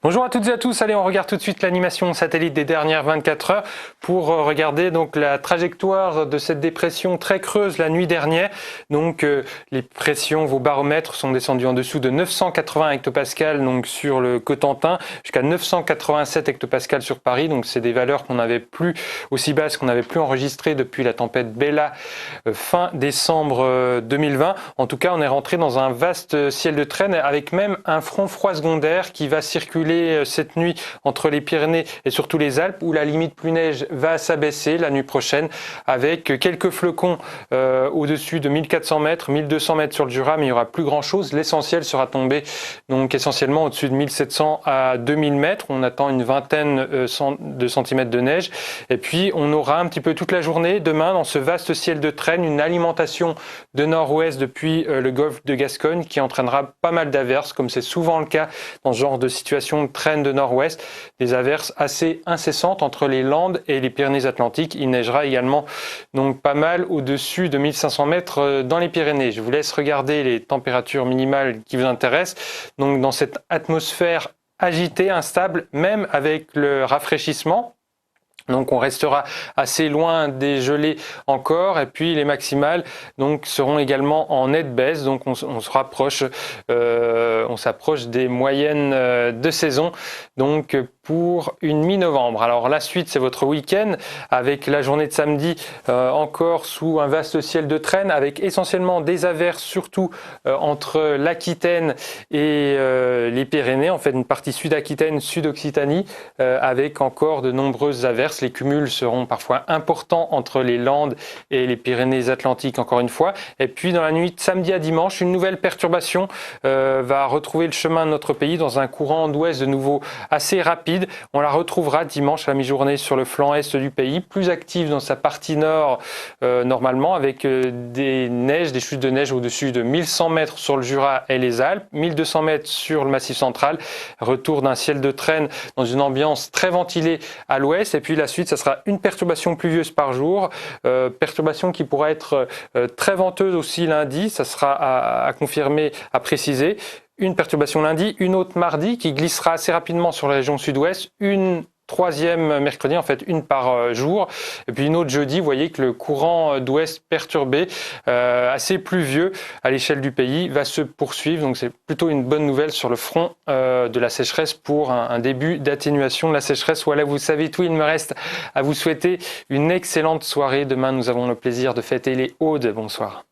Bonjour à toutes et à tous, allez on regarde tout de suite l'animation satellite des dernières 24 heures pour regarder donc la trajectoire de cette dépression très creuse la nuit dernière. Donc les pressions, vos baromètres sont descendus en dessous de 980 hectopascales donc sur le Cotentin jusqu'à 987 hectopascales sur Paris. Donc c'est des valeurs qu'on n'avait plus aussi basses qu'on n'avait plus enregistrées depuis la tempête Bella fin décembre 2020. En tout cas on est rentré dans un vaste ciel de traîne avec même un front froid secondaire qui va circuler cette nuit entre les Pyrénées et surtout les Alpes où la limite pluie neige va s'abaisser la nuit prochaine avec quelques flocons au-dessus de 1400 mètres, 1200 mètres sur le Jura, mais il n'y aura plus grand chose. L'essentiel sera tombé donc essentiellement au-dessus de 1700 à 2000 mètres. On attend une vingtaine de centimètres de neige et puis on aura un petit peu toute la journée demain dans ce vaste ciel de traîne une alimentation de nord-ouest depuis le golfe de Gascogne qui entraînera pas mal d'averses comme c'est souvent le cas dans ce genre de situation de traîne de nord-ouest, des averses assez incessantes entre les Landes et les Pyrénées-Atlantiques. Il neigera également donc pas mal au-dessus de 1500 mètres dans les Pyrénées. Je vous laisse regarder les températures minimales qui vous intéressent. Donc dans cette atmosphère agitée, instable, même avec le rafraîchissement. Donc on restera assez loin des gelées encore et puis les maximales donc seront également en nette baisse, donc on se rapproche, on s'approche des moyennes de saison donc pour une mi-novembre. Alors la suite c'est votre week-end avec la journée de samedi encore sous un vaste ciel de traîne avec essentiellement des averses surtout entre l'Aquitaine et les Pyrénées, en fait une partie sud-Aquitaine, sud-Occitanie avec encore de nombreuses averses. Les cumuls seront parfois importants entre les Landes et les Pyrénées-Atlantiques encore une fois. Et puis dans la nuit de samedi à dimanche, une nouvelle perturbation va retrouver le chemin de notre pays dans un courant d'ouest de nouveau assez rapide. On la retrouvera dimanche à la mi-journée sur le flanc est du pays, plus active dans sa partie nord normalement avec des neiges, des chutes de neige au-dessus de 1100 mètres sur le Jura et les Alpes, 1200 mètres sur le Massif central. Retour d'un ciel de traîne dans une ambiance très ventilée à l'ouest et puis la suite, ça sera une perturbation pluvieuse par jour, perturbation qui pourra être très venteuse aussi lundi, ça sera à confirmer, à préciser. Une perturbation lundi, une autre mardi qui glissera assez rapidement sur la région sud-ouest, une troisième mercredi, en fait une par jour, et puis une autre jeudi. Vous voyez que le courant d'ouest perturbé, assez pluvieux à l'échelle du pays, va se poursuivre. Donc c'est plutôt une bonne nouvelle sur le front de la sécheresse pour un début d'atténuation de la sécheresse. Voilà, vous savez tout, il me reste à vous souhaiter une excellente soirée. Demain, nous avons le plaisir de fêter les Audes. Bonsoir.